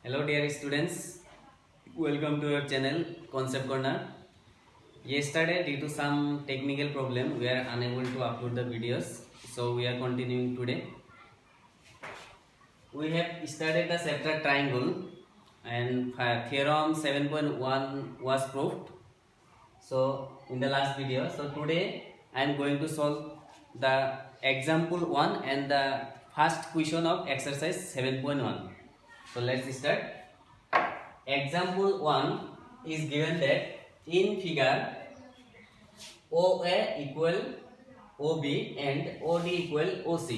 Hello dear students, welcome to your channel Concept Corner. Yesterday due to some technical problem we are unable to upload the videos, so we are continuing today. We have studied the chapter triangle and theorem 7.1 was proved. So in the last video, so today I am going to solve the example 1 and the first question of exercise 7.1. So let's start. Example 1 is given that in figure OA equal OB and OD equal OC.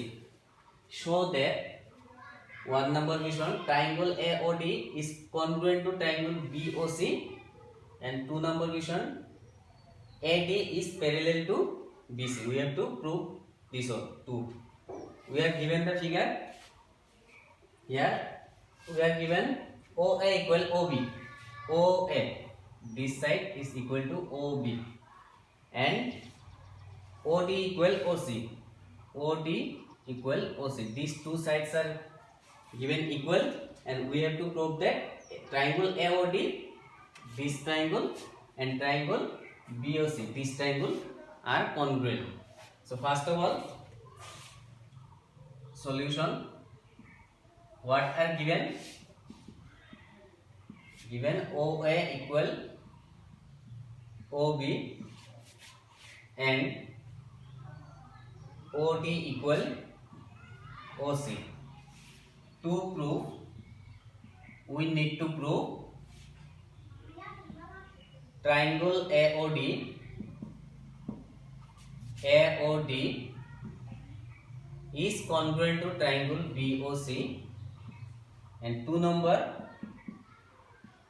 Show that 1 number question triangle AOD is congruent to triangle BOC, and 2 number question AD is parallel to BC. We have to prove this one too. We are given the figure here. We are given OA equal OB. OA, this side is equal to OB, and OD equal OC. OD equal OC. These two sides are given equal, and we have to prove that triangle AOD, this triangle, and triangle BOC, this triangle, are congruent. So first of all, solution. What are given? Given OA equal OB and OD equal OC. To prove, we need to prove triangle AOD is congruent to triangle BOC, and 2 number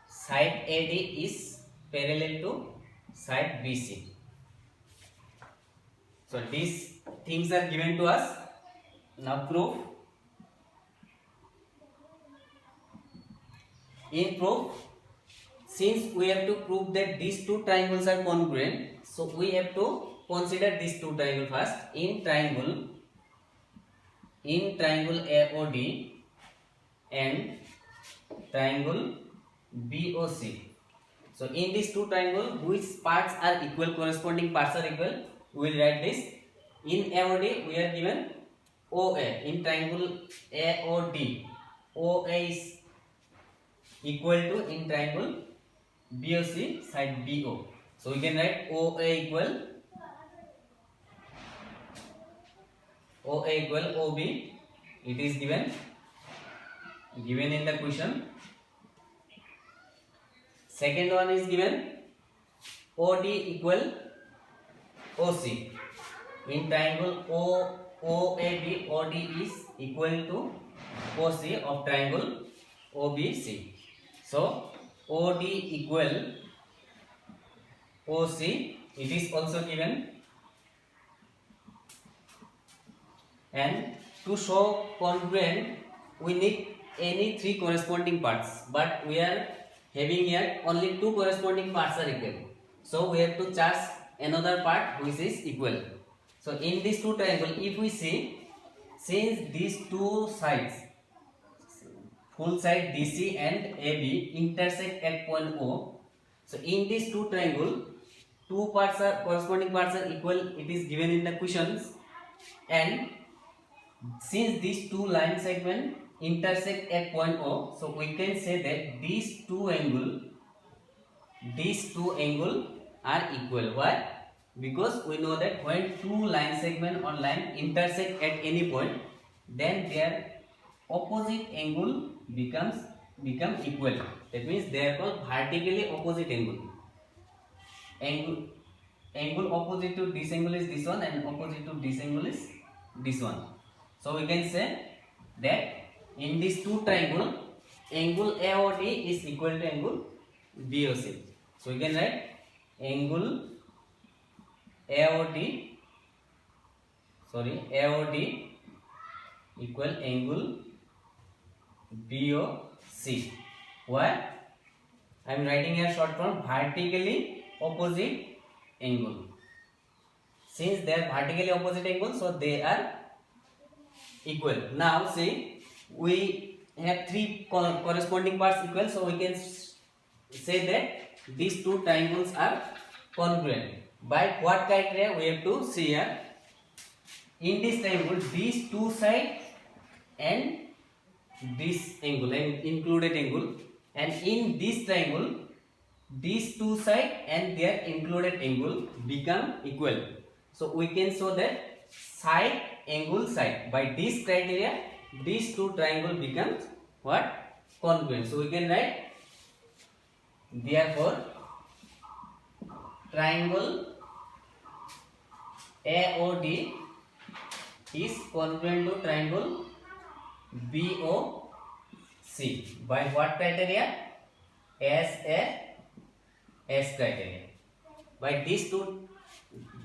side AD is parallel to side BC. So these things are given to us. Now proof. In proof, since we have to prove that these two triangles are congruent, so we have to consider these two triangles first. In triangle AOD and triangle BOC. So in these two triangles, which parts are equal, corresponding parts are equal, we will write this. In AOD, we are given OA. In triangle AOD, OA is equal to, in triangle BOC, side BO. So we can write OA equal OB. It is given in the question. Second one is given OD equal OC. In triangle OAB, OD is equal to OC of triangle OBC. So OD equal OC, it is also given. And to show congruent, we need any three corresponding parts, but we are having here only two corresponding parts are equal. So we have to choose another part which is equal. So in these two triangles, if we see, since these two sides, full side DC and AB, intersect at point O, so in these two triangles, two parts are corresponding parts are equal. It is given in the questions, and since these two line segments intersect at point O, so we can say that these two angles are equal. Why? Because we know that when two line segment or line intersect at any point, then their opposite angle become equal. That means they are called vertically opposite angle. Angle opposite to this angle is this one, and opposite to this angle is this one. So we can say that in these two triangles, angle AOD is equal to angle BOC. So we can write angle AOD equal angle BOC. Why? I am writing here short form vertically opposite angle. Since they are vertically opposite angle, so they are equal. Now see, we have three corresponding parts equal, so we can say that these two triangles are congruent. By what criteria? We have to see here. In this triangle, these two sides and this angle and included angle, and in this triangle, these two sides and their included angle become equal. So we can show that side angle side. By this criteria, these two triangle becomes what? Congruent. So we can write, therefore triangle AOD is congruent to triangle BOC. By what criteria? S criteria. By these two,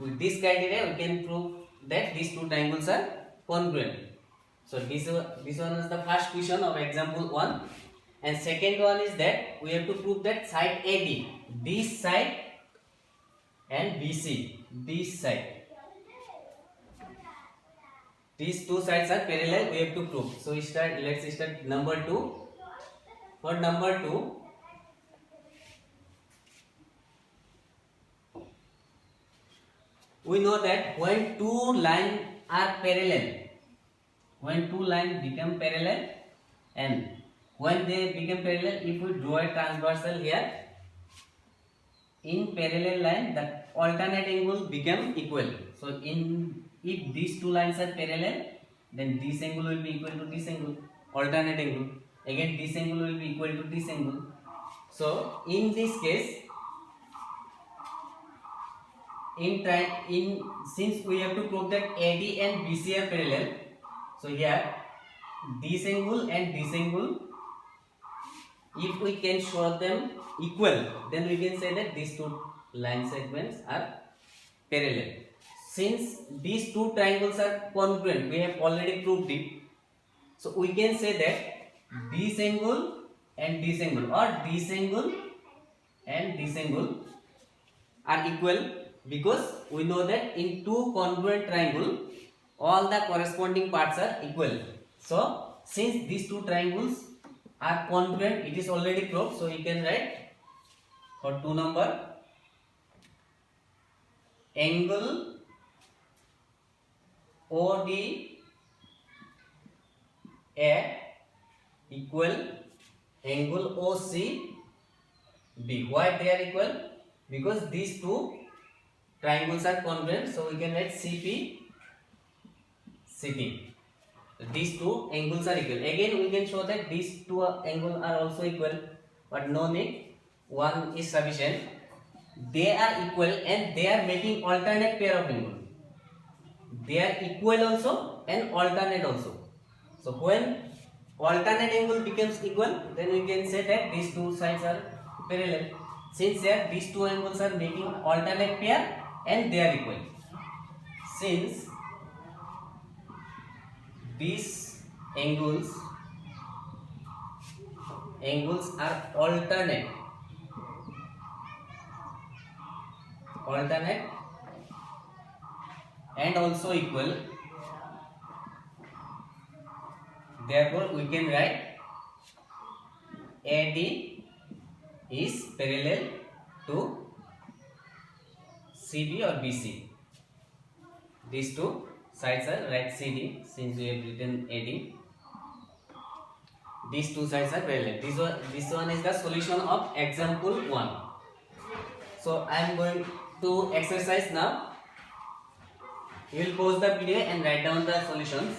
with this criteria, we can prove that these two triangles are congruent. So this one is the first question of example 1, and second one is that we have to prove that side AD, this side, and BC, this side, these two sides are parallel. We have to prove. So let's start number 2. For number 2, we know that when two lines are parallel, when two lines become parallel, and when they become parallel, if we draw a transversal here, in parallel line the alternate angle become equal. So if these two lines are parallel, then this angle will be equal to this angle, alternate angle. Again this angle will be equal to this angle. So in this case, since we have to prove that AD and BC are parallel, so here this angle and this angle, if we can show them equal, then we can say that these two line segments are parallel. Since these two triangles are congruent, we have already proved it. So we can say that this angle and this angle, or this angle and this angle are equal, because we know that in two congruent triangle, all the corresponding parts are equal. So since these two triangles are congruent, it is already proved. So you can write for 2 number, angle ODA equal angle OCB. Why they are equal? Because these two triangles are congruent, so we can write CP CT. These two angles are equal. Again we can show that these two angles are also equal, but no need, one is sufficient. They are equal and they are making alternate pair of angles. They are equal also and alternate also. So when alternate angle becomes equal, then we can say that these two sides are parallel. Since here these two angles are making alternate pair and they are equal. Since these angles are alternate and also equal, therefore we can write AD is parallel to CD or BC. These two sides are right CD, since we have written AD. These two sides are parallel. This one is the solution of example 1. So I am going to exercise now. You will pause the video and write down the solutions.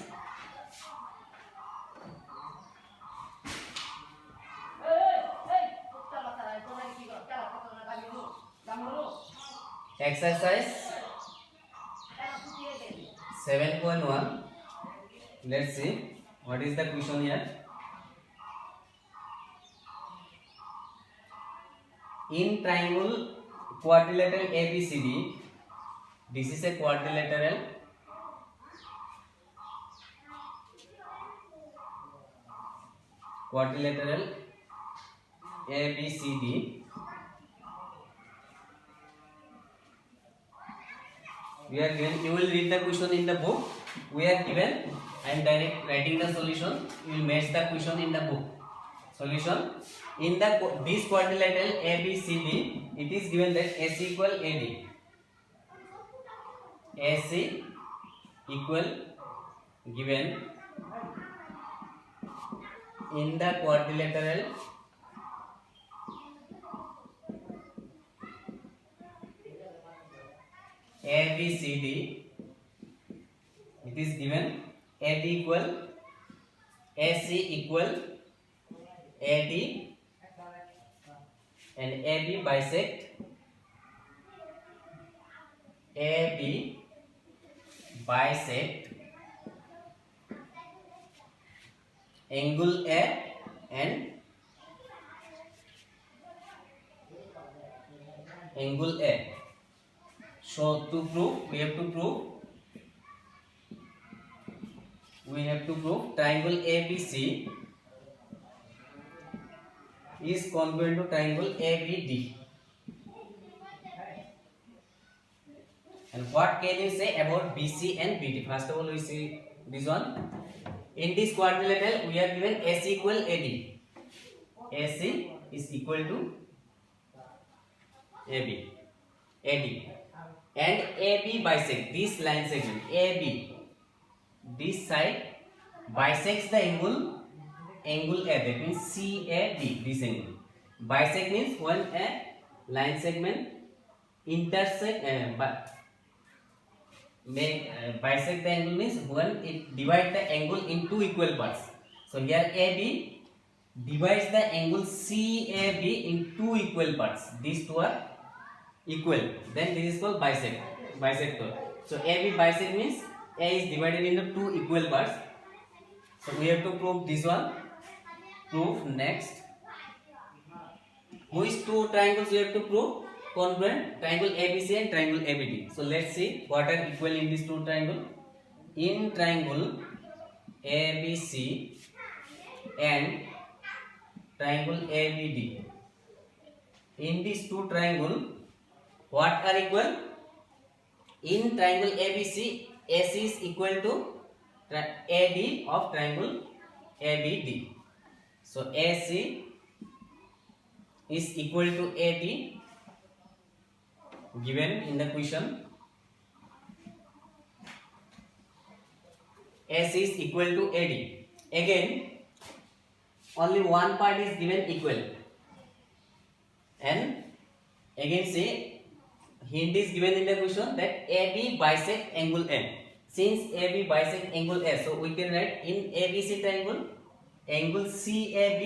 Exercise 7.1. Let's see what is the question here. In triangle quadrilateral ABCD, this is a quadrilateral. ABCD. We are given, you will read the question in the book. We are given I am direct writing the solution. You will match the question in the book. Solution in the this quadrilateral ABCD, it is given that AC equal AD. AC equal given in the quadrilateral ABCD, it is given AD equal AC equal AD and AB bisect angle A and angle A. So to prove, we have to prove triangle ABC is congruent to triangle ABD. And what can you say about BC and BD? First of all, we see this one. In this quadrilateral, we are given AC equal AD. AC is equal to AD, and AB bisect this line segment. AB, this side bisects the angle A. That means CAD. This angle bisect means when a line segment intersect bisect the angle means when it divides the angle in two equal parts. So here AB divides the angle CAB in two equal parts. These two are equal. Then this is called bisector. So AB bisect means A is divided into two equal parts. So we have to prove this one. Proof next. Which two triangles we have to prove? Congruent, triangle ABC and triangle ABD. So let's see what are equal in these two triangles. In triangle ABC and triangle ABD, in these two triangles, what are equal? In triangle ABC, AC is equal to AD of triangle ABD. So AC is equal to AD given in the question. AC is equal to AD. Again, only one part is given equal. And again say, hint is given in the question that AB bisect angle N. Since AB bisect angle S, so we can write in ABC triangle angle CAB,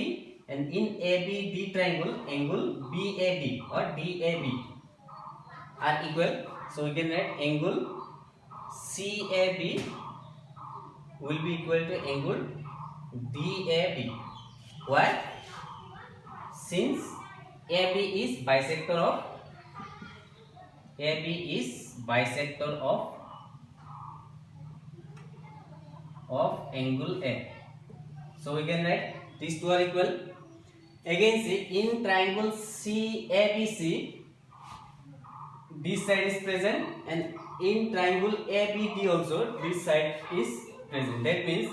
and in ABD triangle angle BAD or DAB are equal. So we can write angle CAB will be equal to angle DAB. Why? Since AB is bisector of angle A. So we can write these two are equal. Again see, in triangle CABC, this side is present, and in triangle ABD also this side is present. That means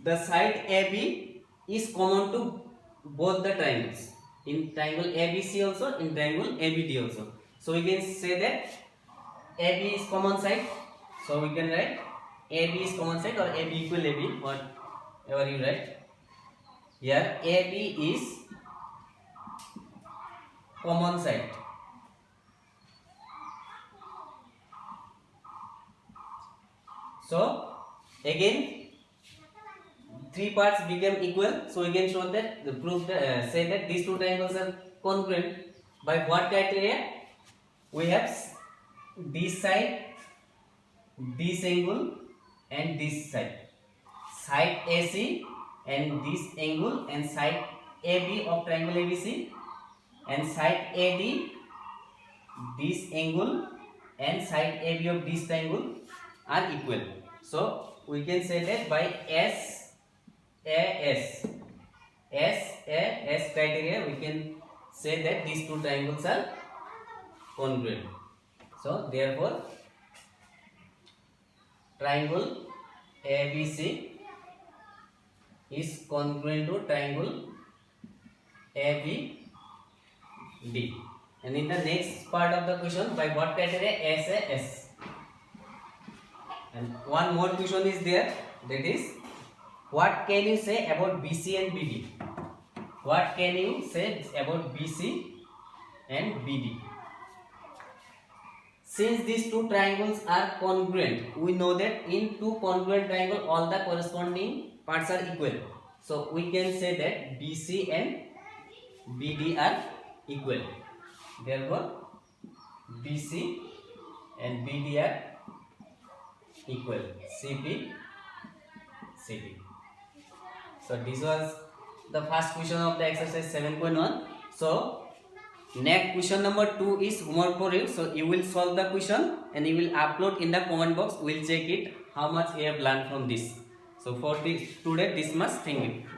the side AB is common to both the triangles. In triangle ABC also, in triangle ABD also. So we can say that AB is common side. So we can write AB is common side or AB equal AB, whatever you write. Here AB is common side. So again three parts become equal. So we can show that the proof say that these two triangles are congruent. By what criteria? We have this side, this angle, and this side. Side AC and this angle, and side AB of triangle ABC, and side AD, this angle, and side AB of this triangle are equal. So we can say that by SAS criteria, we can say that these two triangles are congruent. So therefore triangle ABC is congruent to triangle ABD. And in the next part of the question, by what criteria? SAS. And one more question is there, that is, what can you say about BC and BD? What can you say about BC and BD? Since these two triangles are congruent, we know that in two congruent triangles all the corresponding parts are equal. So we can say that BC and BD are equal. Therefore, BC and BD are equal. CP, CD. So this was the first question of the exercise 7.1. So next question number 2 is homework for you. So you will solve the question and you will upload in the comment box. We will check it how much you have learned from this. So for this today this much. Thank you.